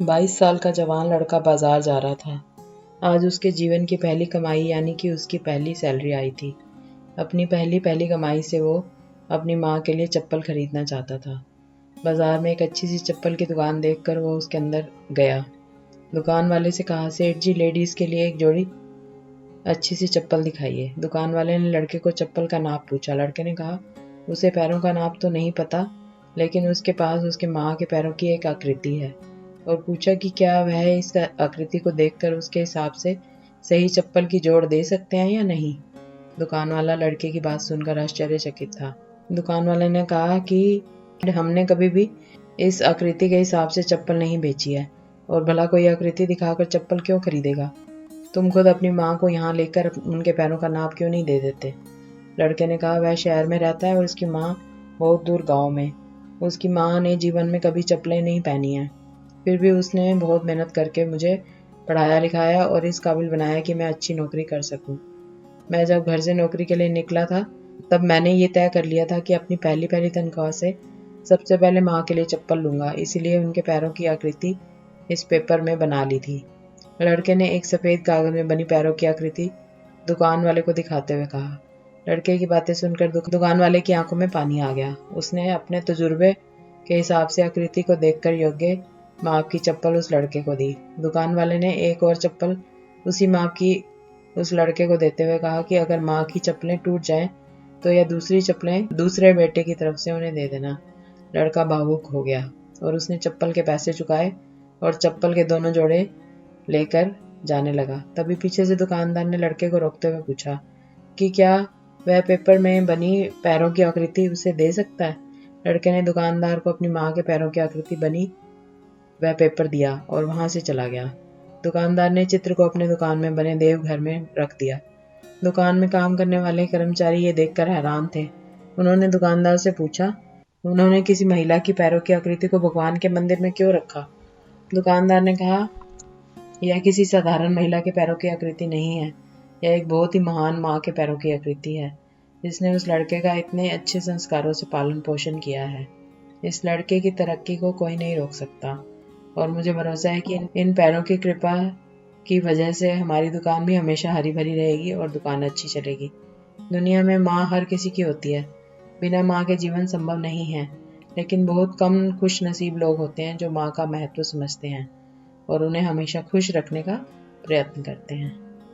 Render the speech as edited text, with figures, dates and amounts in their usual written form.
22 साल का जवान लड़का बाजार जा रहा था। आज उसके जीवन की पहली कमाई यानी कि उसकी पहली सैलरी आई थी। अपनी पहली कमाई से वो अपनी माँ के लिए चप्पल खरीदना चाहता था। बाजार में एक अच्छी सी चप्पल की दुकान देखकर वो उसके अंदर गया। दुकान वाले से कहा, सेठ जी लेडीज़ के लिए एक जोड़ी अच्छी सी चप्पल दिखाइए। दुकान वाले ने लड़के को चप्पल का नाप पूछा। लड़के ने कहा, उसे पैरों का नाप तो नहीं पता, लेकिन उसके पास उसके माँ के पैरों की एक आकृति है। और पूछा कि क्या वह इस आकृति को देखकर उसके हिसाब से सही चप्पल की जोड़ दे सकते हैं या नहीं। दुकान वाला लड़के की बात सुनकर आश्चर्यचकित था। दुकान वाले ने कहा कि हमने कभी भी इस आकृति के हिसाब से चप्पल नहीं बेची है, और भला कोई आकृति दिखाकर चप्पल क्यों खरीदेगा। तुम खुद अपनी माँ को यहाँ लेकर उनके पैरों का नाप क्यों नहीं दे देते। लड़के ने कहा, वह शहर में रहता है और उसकी माँ बहुत दूर गाँव में। उसकी माँ ने जीवन में कभी चप्पलें नहीं पहनी हैं, फिर भी उसने बहुत मेहनत करके मुझे पढ़ाया लिखाया और इस काबिल बनाया कि मैं अच्छी नौकरी कर सकूं। मैं जब घर से नौकरी के लिए निकला था, तब मैंने ये तय कर लिया था कि अपनी पहली तनख्वाह से सबसे पहले माँ के लिए चप्पल लूँगा, इसीलिए उनके पैरों की आकृति इस पेपर में बना ली थी। लड़के ने एक सफ़ेद कागज़ में बनी पैरों की आकृति दुकान वाले को दिखाते हुए कहा। लड़के की बातें सुनकर दुकान वाले की आंखों में पानी आ गया। उसने अपने तजुर्बे के हिसाब से आकृति को देखकर योग्य माप की चप्पल उस लड़के को दी। दुकान वाले ने एक और चप्पल उसी माप की उस लड़के को देते हुए कहा कि अगर माँ की चप्पलें टूट जाएं तो यह दूसरी चप्पलें दूसरे बेटे की तरफ से उन्हें दे देना। लड़का भावुक हो गया और उसने चप्पल के पैसे चुकाए और चप्पल के दोनों जोड़े लेकर जाने लगा। तभी पीछे से दुकानदार ने लड़के को रोकते हुए पूछा कि क्या वह पेपर में बनी पैरों की आकृति उसे दे सकता है। लड़के ने दुकानदार को अपनी माँ के पैरों की आकृति बनी वह पेपर दिया और वहां से चला गया। दुकानदार ने चित्र को अपने दुकान में बने देवघर में रख दिया। दुकान में काम करने वाले कर्मचारी ये देखकर हैरान थे। उन्होंने दुकानदार से पूछा, उन्होंने किसी महिला की पैरों की आकृति को भगवान के मंदिर में क्यों रखा। दुकानदार ने कहा, यह किसी साधारण महिला के पैरों की आकृति नहीं है, यह एक बहुत ही महान माँ के पैरों की आकृति है, जिसने उस लड़के का इतने अच्छे संस्कारों से पालन पोषण किया है। इस लड़के की तरक्की को कोई नहीं रोक सकता, और मुझे भरोसा है कि इन पैरों की कृपा की वजह से हमारी दुकान भी हमेशा हरी भरी रहेगी और दुकान अच्छी चलेगी। दुनिया में माँ हर किसी की होती है, बिना माँ के जीवन संभव नहीं है, लेकिन बहुत कम खुश नसीब लोग होते हैं जो माँ का महत्व समझते हैं और उन्हें हमेशा खुश रखने का प्रयत्न करते हैं।